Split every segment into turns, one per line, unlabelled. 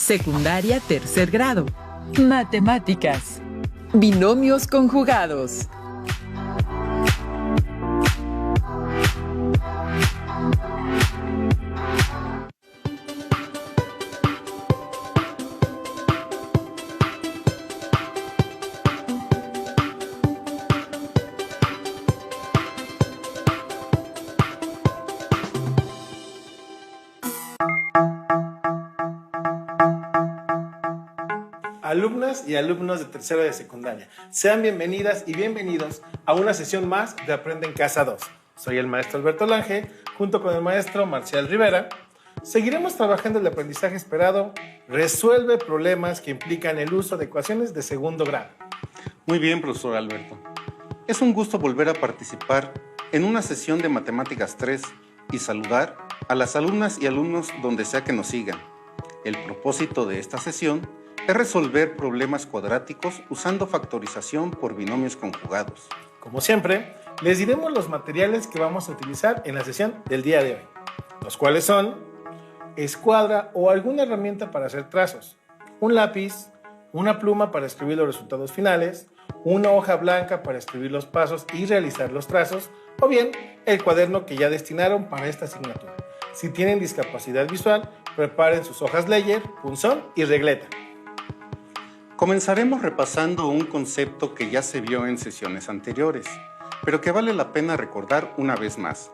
Secundaria tercer grado.
Matemáticas.
Binomios conjugados.
Alumnas y alumnos de tercero de secundaria, sean bienvenidas y bienvenidos a una sesión más de Aprende en Casa 2. Soy el maestro Alberto Lange, junto con el maestro Marcial Rivera. Seguiremos trabajando el aprendizaje esperado, resuelve problemas que implican el uso de ecuaciones de segundo grado.
Muy bien, profesor Alberto. Es un gusto volver a participar en una sesión de Matemáticas 3 y saludar a las alumnas y alumnos donde sea que nos sigan. El propósito de esta sesión es resolver problemas cuadráticos usando factorización por binomios conjugados.
Como siempre, les diremos los materiales que vamos a utilizar en la sesión del día de hoy, los cuales son escuadra o alguna herramienta para hacer trazos, un lápiz, una pluma para escribir los resultados finales, una hoja blanca para escribir los pasos y realizar los trazos, o bien el cuaderno que ya destinaron para esta asignatura. Si tienen discapacidad visual, preparen sus hojas Ledger, punzón y regleta.
Comenzaremos repasando un concepto que ya se vio en sesiones anteriores, pero que vale la pena recordar una vez más.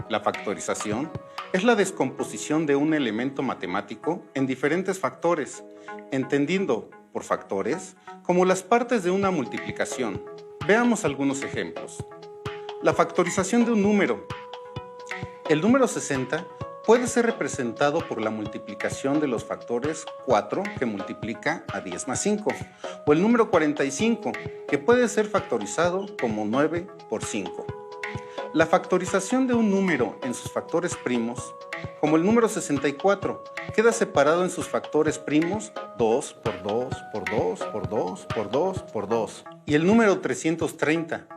La factorización es la descomposición de un elemento matemático en diferentes factores, entendiendo por factores como las partes de una multiplicación. Veamos algunos ejemplos. La factorización de un número. El número 60 puede ser representado por la multiplicación de los factores 4, que multiplica a 10 más 5, o el número 45, que puede ser factorizado como 9 por 5. La factorización de un número en sus factores primos, como el número 64, queda separado en sus factores primos 2 por 2 por 2 por 2 por 2 por 2. Y el número 330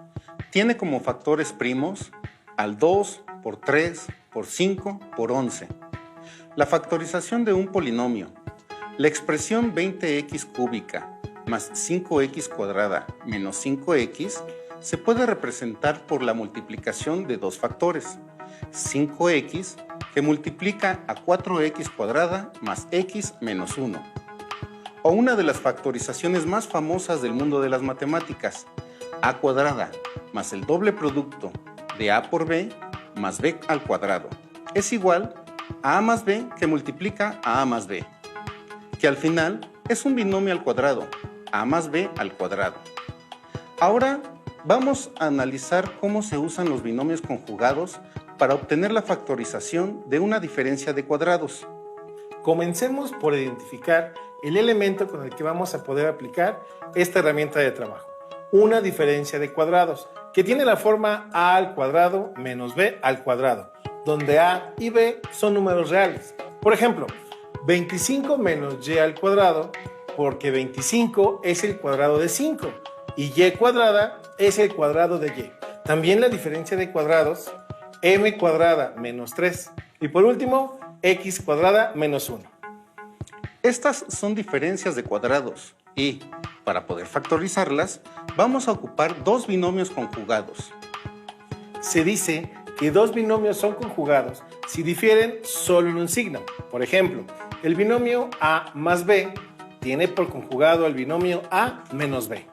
tiene como factores primos al 2 por 3 por 5 por 11. La factorización de un polinomio. La expresión 20x cúbica más 5x cuadrada menos 5x se puede representar por la multiplicación de dos factores, 5x que multiplica a 4x cuadrada más x menos 1. O una de las factorizaciones más famosas del mundo de las matemáticas, a cuadrada más el doble producto de a por b más b al cuadrado es igual a más b que multiplica a más b, que al final es un binomio al cuadrado, a más b al cuadrado. Ahora vamos a analizar cómo se usan los binomios conjugados para obtener la factorización de una diferencia de cuadrados.
Comencemos por identificar el elemento con el que vamos a poder aplicar esta herramienta de trabajo, una diferencia de cuadrados, que tiene la forma a al cuadrado menos b al cuadrado, donde a y b son números reales. Por ejemplo, 25 menos y al cuadrado, porque 25 es el cuadrado de 5 y y cuadrada es el cuadrado de y. También la diferencia de cuadrados, m cuadrada menos 3. Y por último, x cuadrada menos 1.
Estas son diferencias de cuadrados y, para poder factorizarlas, vamos a ocupar dos binomios conjugados.
Se dice que dos binomios son conjugados si difieren solo en un signo. Por ejemplo, el binomio a más b tiene por conjugado al binomio a menos b.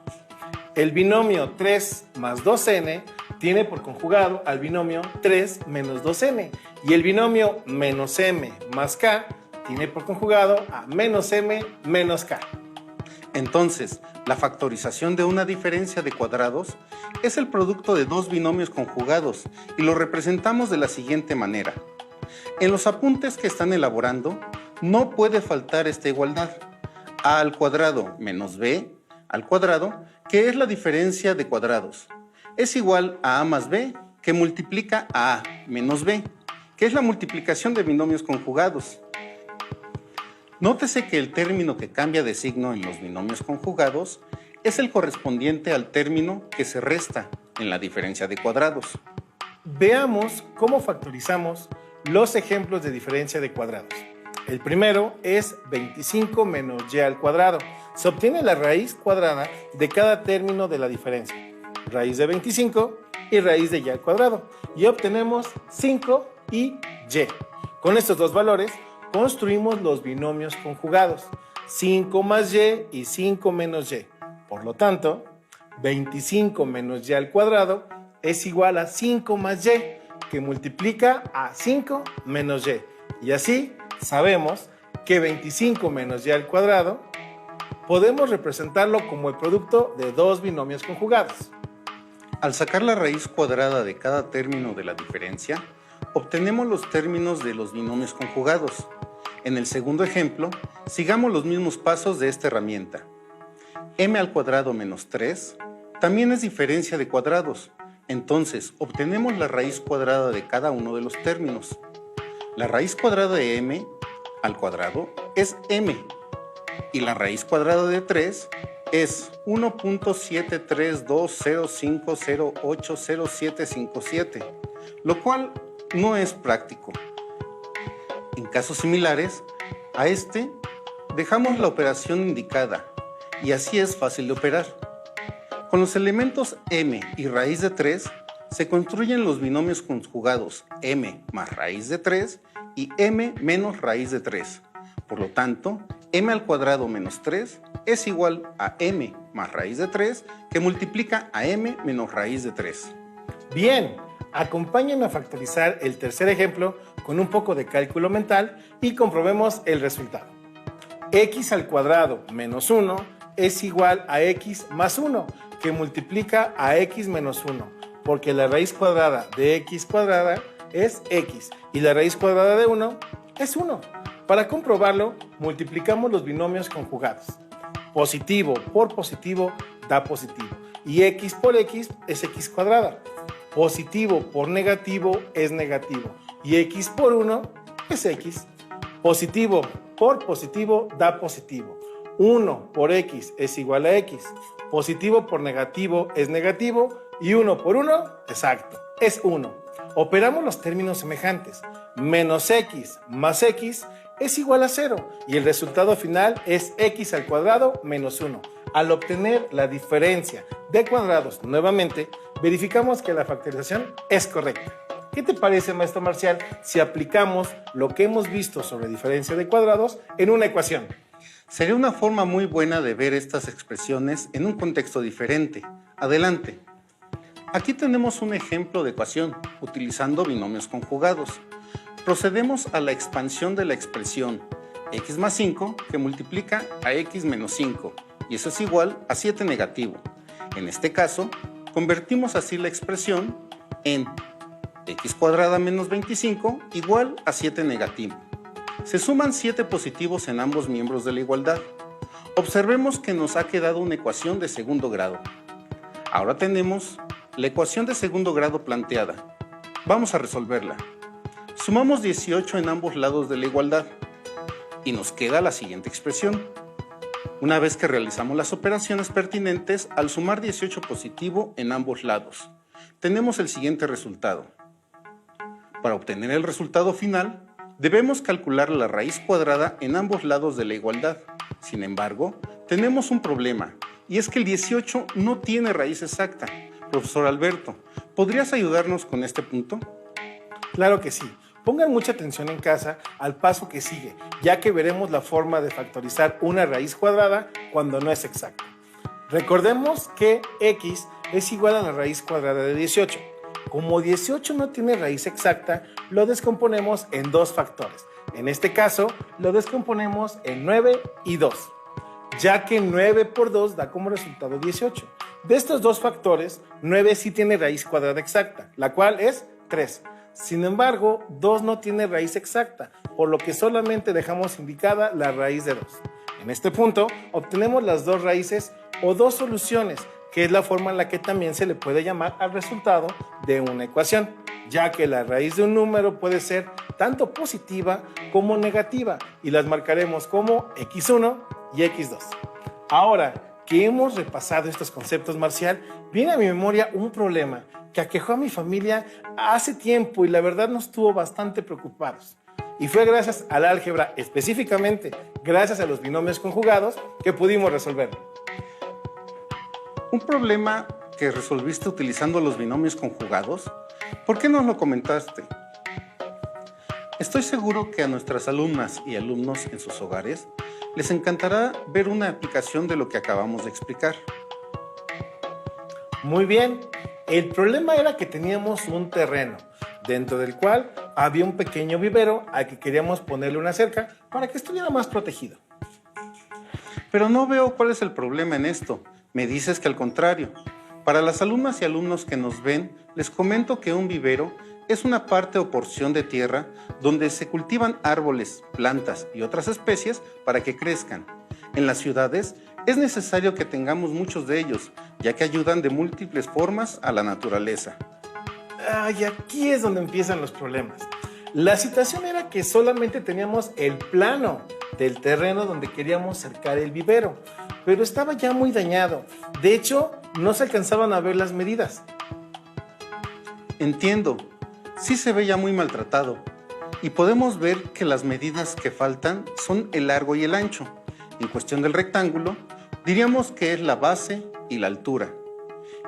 El binomio 3 más 2n tiene por conjugado al binomio 3 menos 2n. Y el binomio menos m más k tiene por conjugado a menos m menos k.
Entonces, la factorización de una diferencia de cuadrados es el producto de dos binomios conjugados y lo representamos de la siguiente manera. En los apuntes que están elaborando, no puede faltar esta igualdad. A al cuadrado menos b al cuadrado, que es la diferencia de cuadrados, es igual a más b, que multiplica a menos b, que es la multiplicación de binomios conjugados. Nótese que el término que cambia de signo en los binomios conjugados es el correspondiente al término que se resta en la diferencia de cuadrados.
Veamos cómo factorizamos los ejemplos de diferencia de cuadrados. El primero es 25 menos y al cuadrado. Se obtiene la raíz cuadrada de cada término de la diferencia. Raíz de 25 y raíz de y al cuadrado. Y obtenemos 5 y y. Con estos dos valores construimos los binomios conjugados. 5 más y 5 menos y. Por lo tanto, 25 menos y al cuadrado es igual a 5 más y, que multiplica a 5 menos y. Y así sabemos que 25 menos y al cuadrado podemos representarlo como el producto de dos binomios conjugados.
Al sacar la raíz cuadrada de cada término de la diferencia, obtenemos los términos de los binomios conjugados. En el segundo ejemplo, sigamos los mismos pasos de esta herramienta. m al cuadrado menos 3 también es diferencia de cuadrados. Entonces, obtenemos la raíz cuadrada de cada uno de los términos. La raíz cuadrada de m al cuadrado es m y la raíz cuadrada de 3 es 1.73205080757, lo cual no es práctico. En casos similares a este, dejamos la operación indicada y así es fácil de operar. Con los elementos m y raíz de 3 se construyen los binomios conjugados m más raíz de 3 y m menos raíz de 3. Por lo tanto, m al cuadrado menos 3 es igual a m más raíz de 3, que multiplica a m menos raíz de 3.
Bien, acompáñenme a factorizar el tercer ejemplo con un poco de cálculo mental y comprobemos el resultado. X al cuadrado menos 1 es igual a x más 1, que multiplica a x menos 1, porque la raíz cuadrada de x cuadrada es x y la raíz cuadrada de 1 es 1. Para comprobarlo, multiplicamos los binomios conjugados. Positivo por positivo da positivo y x por x es x cuadrada. Positivo por negativo es negativo y x por 1 es x. Positivo por positivo da positivo. 1 por x es igual a x. Positivo por negativo es negativo y 1 por 1, exacto, es 1. Operamos los términos semejantes. Menos x más x es igual a 0 y el resultado final es x al cuadrado menos 1. Al obtener la diferencia de cuadrados nuevamente, verificamos que la factorización es correcta. ¿Qué te parece, maestro Marcial, si aplicamos lo que hemos visto sobre diferencia de cuadrados en una ecuación?
Sería una forma muy buena de ver estas expresiones en un contexto diferente. Adelante. Aquí tenemos un ejemplo de ecuación utilizando binomios conjugados. Procedemos a la expansión de la expresión x más 5 que multiplica a x menos 5 y eso es igual a 7 negativo. En este caso, convertimos así la expresión en x cuadrada menos 25 igual a 7 negativo. Se suman 7 positivos en ambos miembros de la igualdad. Observemos que nos ha quedado una ecuación de segundo grado. Ahora tenemos la ecuación de segundo grado planteada. Vamos a resolverla. Sumamos 18 en ambos lados de la igualdad y nos queda la siguiente expresión. Una vez que realizamos las operaciones pertinentes, al sumar 18 positivo en ambos lados, tenemos el siguiente resultado. Para obtener el resultado final, debemos calcular la raíz cuadrada en ambos lados de la igualdad. Sin embargo, tenemos un problema, y es que el 18 no tiene raíz exacta. Profesor Alberto, ¿podrías ayudarnos con este punto?
Claro que sí. Pongan mucha atención en casa al paso que sigue, ya que veremos la forma de factorizar una raíz cuadrada cuando no es exacta. Recordemos que x es igual a la raíz cuadrada de 18. Como 18 no tiene raíz exacta, lo descomponemos en dos factores. En este caso, lo descomponemos en 9 y 2, ya que 9 por 2 da como resultado 18. De estos dos factores, 9 sí tiene raíz cuadrada exacta, la cual es 3. Sin embargo, 2 no tiene raíz exacta, por lo que solamente dejamos indicada la raíz de 2. En este punto, obtenemos las dos raíces o dos soluciones, que es la forma en la que también se le puede llamar al resultado de una ecuación, ya que la raíz de un número puede ser tanto positiva como negativa y las marcaremos como x1 y x2. Ahora que hemos repasado estos conceptos, Marcial, viene a mi memoria un problema que aquejó a mi familia hace tiempo y la verdad nos tuvo bastante preocupados. y fue gracias al álgebra, específicamente gracias a los binomios conjugados, que pudimos resolverlo.
Un problema que resolviste utilizando los binomios conjugados, ¿por qué no lo comentaste? Estoy seguro que a nuestras alumnas y alumnos en sus hogares les encantará ver una aplicación de lo que acabamos de explicar.
Muy bien, el problema era que teníamos un terreno, dentro del cual había un pequeño vivero al que queríamos ponerle una cerca para que estuviera más protegido.
Pero no veo cuál es el problema en esto. Me dices que al contrario. Para las alumnas y alumnos que nos ven, les comento que un vivero es una parte o porción de tierra donde se cultivan árboles, plantas y otras especies para que crezcan. En las ciudades es necesario que tengamos muchos de ellos, ya que ayudan de múltiples formas a la naturaleza.
Y aquí es donde empiezan los problemas. La situación era que solamente teníamos el plano del terreno donde queríamos cercar el vivero, pero estaba ya muy dañado. De hecho, no se alcanzaban a ver las medidas.
Entiendo, sí se ve ya muy maltratado, y podemos ver que las medidas que faltan son el largo y el ancho. En cuestión del rectángulo, diríamos que es la base y la altura,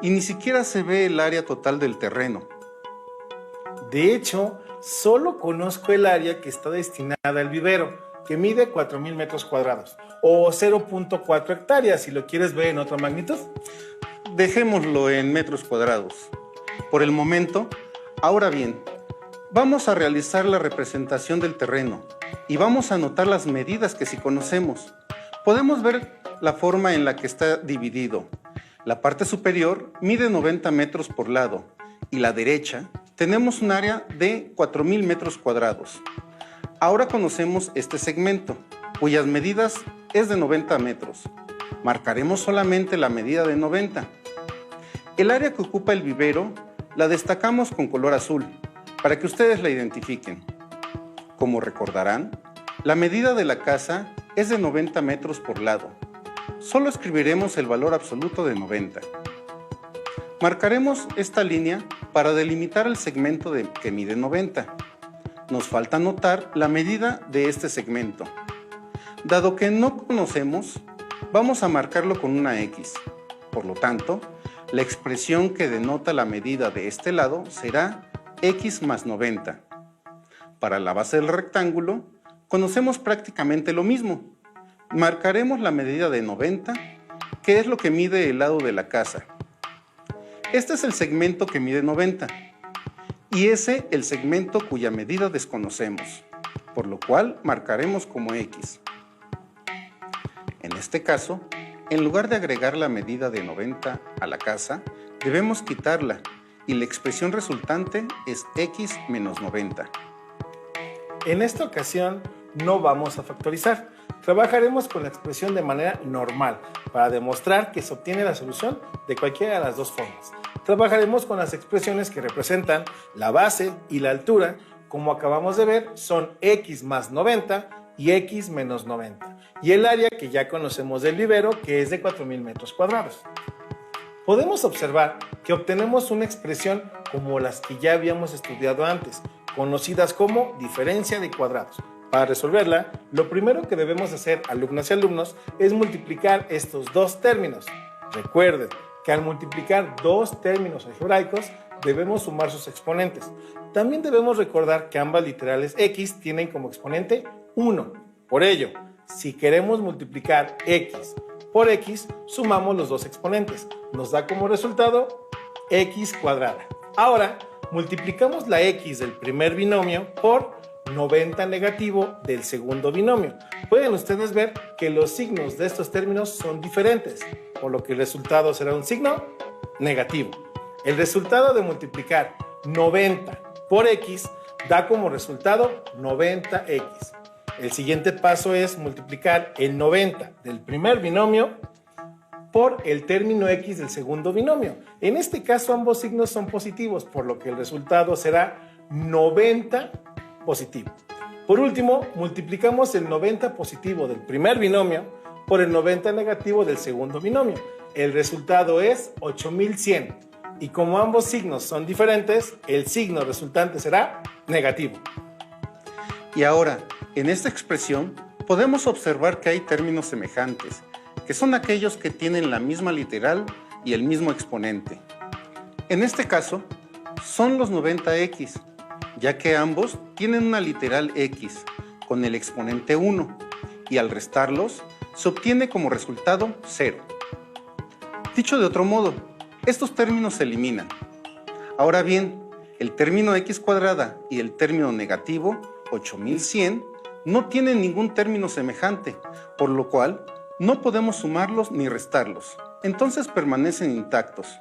y ni siquiera se ve el área total del terreno.
De hecho, solo conozco el área que está destinada al vivero, que mide 4,000 metros cuadrados, o 0.4 hectáreas, si lo quieres ver en otra magnitud.
Dejémoslo en metros cuadrados. Por el momento, ahora bien, vamos a realizar la representación del terreno y vamos a anotar las medidas que sí conocemos. Podemos ver la forma en la que está dividido. La parte superior mide 90 metros por lado y la derecha tenemos un área de 4,000 metros cuadrados. Ahora conocemos este segmento, cuyas medidas es de 90 metros. Marcaremos solamente la medida de 90. El área que ocupa el vivero la destacamos con color azul, para que ustedes la identifiquen. Como recordarán, la medida de la casa es de 90 metros por lado. Solo escribiremos el valor absoluto de 90. Marcaremos esta línea para delimitar el segmento que mide 90. Nos falta anotar la medida de este segmento. Dado que no conocemos, vamos a marcarlo con una X. Por lo tanto, la expresión que denota la medida de este lado será X más 90. Para la base del rectángulo, conocemos prácticamente lo mismo. Marcaremos la medida de 90, que es lo que mide el lado de la casa. Este es el segmento que mide 90. Y ese el segmento cuya medida desconocemos, por lo cual marcaremos como X. En este caso, en lugar de agregar la medida de 90 a la casa, debemos quitarla y la expresión resultante es X menos 90.
En esta ocasión no vamos a factorizar. Trabajaremos con la expresión de manera normal para demostrar que se obtiene la solución de cualquiera de las dos formas. Trabajaremos con las expresiones que representan la base y la altura. Como acabamos de ver, son X más 90 y X menos 90. Y el área que ya conocemos del vivero, que es de 4,000 metros cuadrados. Podemos observar que obtenemos una expresión como las que ya habíamos estudiado antes, conocidas como diferencia de cuadrados. Para resolverla, lo primero que debemos hacer, alumnas y alumnos, es multiplicar estos dos términos. Recuerden que al multiplicar dos términos algebraicos, debemos sumar sus exponentes. También debemos recordar que ambas literales X tienen como exponente 1. Por ello, si queremos multiplicar X por X, sumamos los dos exponentes. Nos da como resultado X cuadrada. Ahora, multiplicamos la X del primer binomio por 90 negativo del segundo binomio. Pueden ustedes ver que los signos de estos términos son diferentes, por lo que el resultado será un signo negativo. El resultado de multiplicar 90 por X da como resultado 90X. El siguiente paso es multiplicar el 90 del primer binomio por el término X del segundo binomio. En este caso ambos signos son positivos, por lo que el resultado será 90 positivo. Por último, multiplicamos el 90 positivo del primer binomio por el 90 negativo del segundo binomio. El resultado es 8100. Y como ambos signos son diferentes, el signo resultante será negativo.
Y ahora, en esta expresión, podemos observar que hay términos semejantes, que son aquellos que tienen la misma literal y el mismo exponente. En este caso, son los 90x, ya que ambos tienen una literal x con el exponente 1, y al restarlos, se obtiene como resultado 0. Dicho de otro modo, estos términos se eliminan. Ahora bien, el término x cuadrada y el término negativo, 8100, no tienen ningún término semejante, por lo cual no podemos sumarlos ni restarlos, entonces permanecen intactos.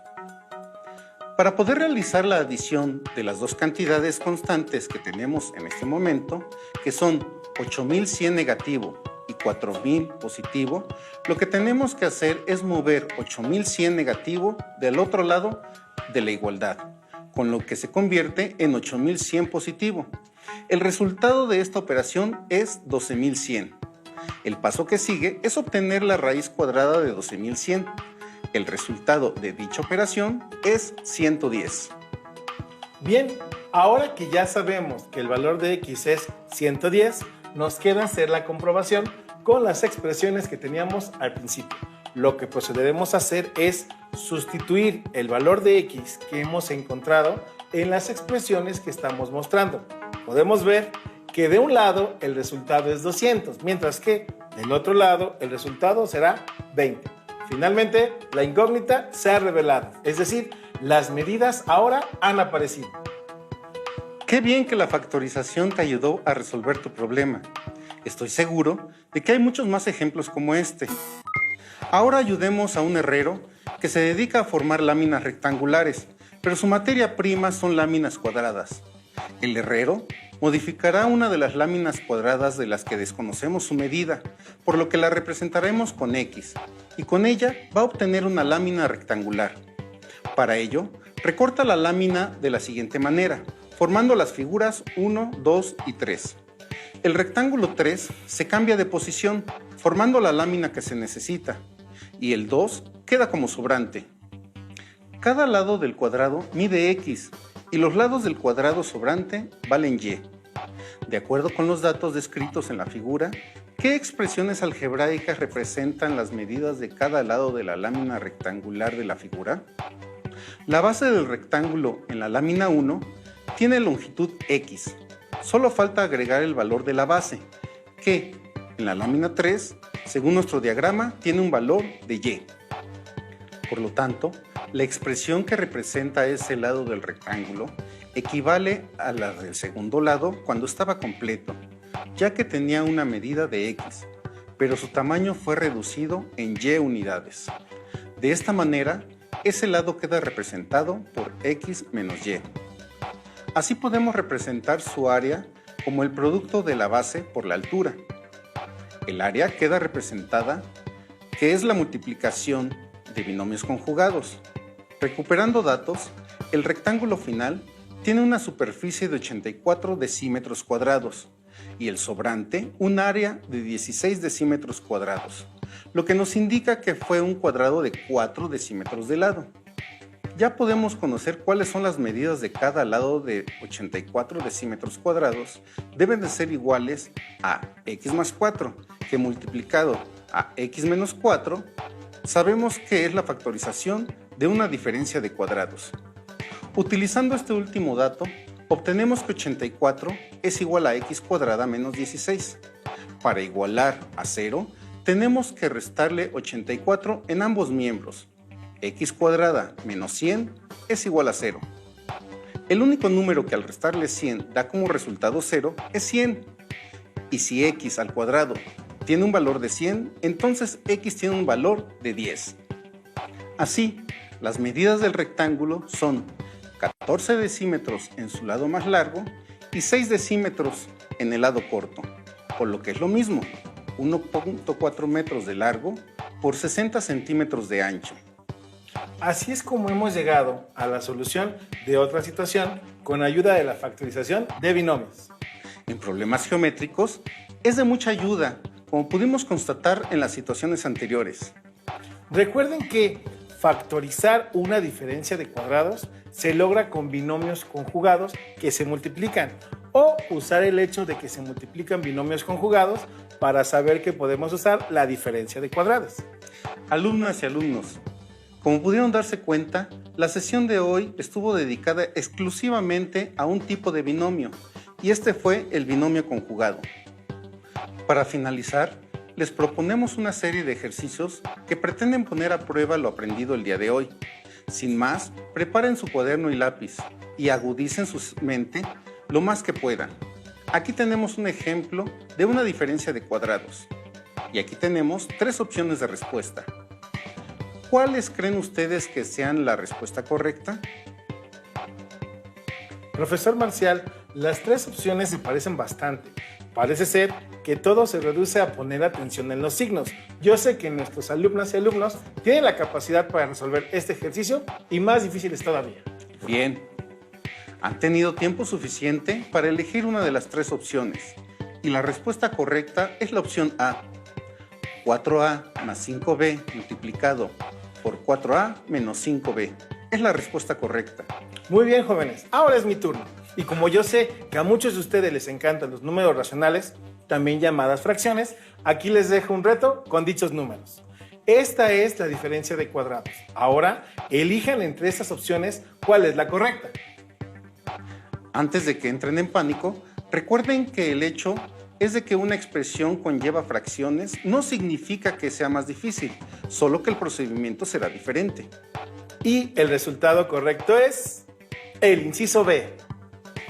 Para poder realizar la adición de las dos cantidades constantes que tenemos en este momento, que son 8100 negativo y 4000 positivo, lo que tenemos que hacer es mover 8100 negativo del otro lado de la igualdad, con lo que se convierte en 8100 positivo. El resultado de esta operación es 12100. El paso que sigue es obtener la raíz cuadrada de 12100. El resultado de dicha operación es 110.
Bien, ahora que ya sabemos que el valor de x es 110, nos queda hacer la comprobación con las expresiones que teníamos al principio. Lo que procederemos a hacer es sustituir el valor de x que hemos encontrado en las expresiones que estamos mostrando. Podemos ver que de un lado el resultado es 200, mientras que del otro lado el resultado será 20. Finalmente, la incógnita se ha revelado, es decir, las medidas ahora han aparecido.
Qué bien que la factorización te ayudó a resolver tu problema. Estoy seguro de que hay muchos más ejemplos como este. Ahora ayudemos a un herrero que se dedica a formar láminas rectangulares, pero su materia prima son láminas cuadradas. El herrero modificará una de las láminas cuadradas de las que desconocemos su medida, por lo que la representaremos con X, y con ella va a obtener una lámina rectangular. Para ello, recorta la lámina de la siguiente manera, formando las figuras 1, 2 y 3. El rectángulo 3 se cambia de posición, formando la lámina que se necesita, y el 2 queda como sobrante. Cada lado del cuadrado mide X, y los lados del cuadrado sobrante valen Y. De acuerdo con los datos descritos en la figura, ¿qué expresiones algebraicas representan las medidas de cada lado de la lámina rectangular de la figura? La base del rectángulo en la lámina 1 tiene longitud X. Solo falta agregar el valor de la base, que en la lámina 3, según nuestro diagrama, tiene un valor de Y. Por lo tanto, la expresión que representa ese lado del rectángulo equivale a la del segundo lado cuando estaba completo, ya que tenía una medida de X, pero su tamaño fue reducido en Y unidades. De esta manera, ese lado queda representado por X menos Y. Así podemos representar su área como el producto de la base por la altura. El área queda representada, que es la multiplicación de binomios conjugados. Recuperando datos, el rectángulo final tiene una superficie de 84 decímetros cuadrados y el sobrante un área de 16 decímetros cuadrados, lo que nos indica que fue un cuadrado de 4 decímetros de lado. Ya podemos conocer cuáles son las medidas de cada lado de 84 decímetros cuadrados. Deben de ser iguales a x más 4, que multiplicado a x menos 4, sabemos que es la factorización de una diferencia de cuadrados. Utilizando este último dato, obtenemos que 84 es igual a x cuadrada menos 16. Para igualar a 0, tenemos que restarle 84 en ambos miembros. X cuadrada menos 100 es igual a 0. El único número que al restarle 100 da como resultado 0 es 100. Y si x al cuadrado tiene un valor de 100, entonces x tiene un valor de 10. Así, las medidas del rectángulo son 14 decímetros en su lado más largo y 6 decímetros en el lado corto, por lo que es lo mismo, 1.4 metros de largo por 60 centímetros de ancho.
Así es como hemos llegado a la solución de otra situación con ayuda de la factorización de binomios.
En problemas geométricos es de mucha ayuda, como pudimos constatar en las situaciones anteriores.
Recuerden que factorizar una diferencia de cuadrados se logra con binomios conjugados que se multiplican o usar el hecho de que se multiplican binomios conjugados para saber que podemos usar la diferencia de cuadrados.
Alumnas y alumnos, como pudieron darse cuenta, la sesión de hoy estuvo dedicada exclusivamente a un tipo de binomio, y este fue el binomio conjugado. Para finalizar, les proponemos una serie de ejercicios que pretenden poner a prueba lo aprendido el día de hoy. Sin más, preparen su cuaderno y lápiz y agudicen su mente lo más que puedan. Aquí tenemos un ejemplo de una diferencia de cuadrados. Y aquí tenemos 3 opciones de respuesta. ¿Cuáles creen ustedes que sean la respuesta correcta?
Profesor Marcial, las 3 opciones se parecen bastante. Parece ser que todo se reduce a poner atención en los signos. Yo sé que nuestros alumnas y alumnos tienen la capacidad para resolver este ejercicio y más difíciles todavía.
Bien. Han tenido tiempo suficiente para elegir una de las 3 opciones. Y la respuesta correcta es la opción A. 4A más 5B multiplicado por 4A menos 5B. Es la respuesta correcta.
Muy bien, jóvenes. Ahora es mi turno. Y como yo sé que a muchos de ustedes les encantan los números racionales, también llamadas fracciones, aquí les dejo un reto con dichos números. Esta es la diferencia de cuadrados. Ahora, elijan entre estas opciones cuál es la correcta.
Antes de que entren en pánico, recuerden que el hecho es de que una expresión conlleva fracciones no significa que sea más difícil, solo que el procedimiento será diferente.
Y el resultado correcto es el inciso B.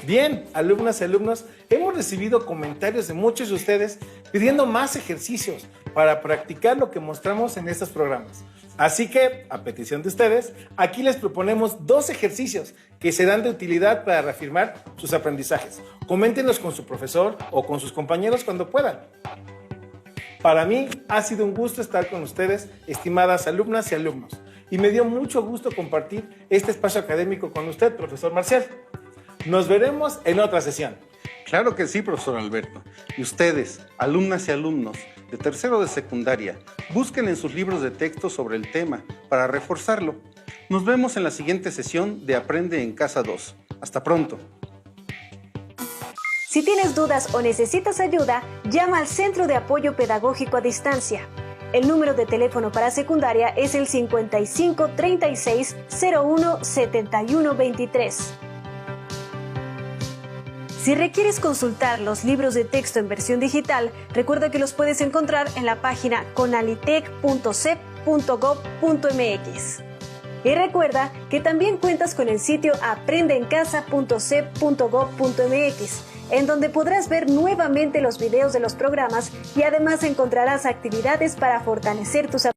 Bien, alumnas y alumnos, hemos recibido comentarios de muchos de ustedes pidiendo más ejercicios para practicar lo que mostramos en estos programas. Así que, a petición de ustedes, aquí les proponemos 2 ejercicios que serán de utilidad para reafirmar sus aprendizajes. Coméntenlos con su profesor o con sus compañeros cuando puedan. Para mí ha sido un gusto estar con ustedes, estimadas alumnas y alumnos, y me dio mucho gusto compartir este espacio académico con usted, profesor Marcial. Nos veremos en otra sesión.
Claro que sí, profesor Alberto. Y ustedes, alumnas y alumnos de tercero de secundaria, busquen en sus libros de texto sobre el tema para reforzarlo. Nos vemos en la siguiente sesión de Aprende en Casa 2. Hasta pronto.
Si tienes dudas o necesitas ayuda, llama al Centro de Apoyo Pedagógico a Distancia. El número de teléfono para secundaria es el 55 36 01 71 23. Si requieres consultar los libros de texto en versión digital, recuerda que los puedes encontrar en la página conalitec.cep.gov.mx. Y recuerda que también cuentas con el sitio aprendeencasa.cep.gov.mx, en donde podrás ver nuevamente los videos de los programas y además encontrarás actividades para fortalecer tus habilidades.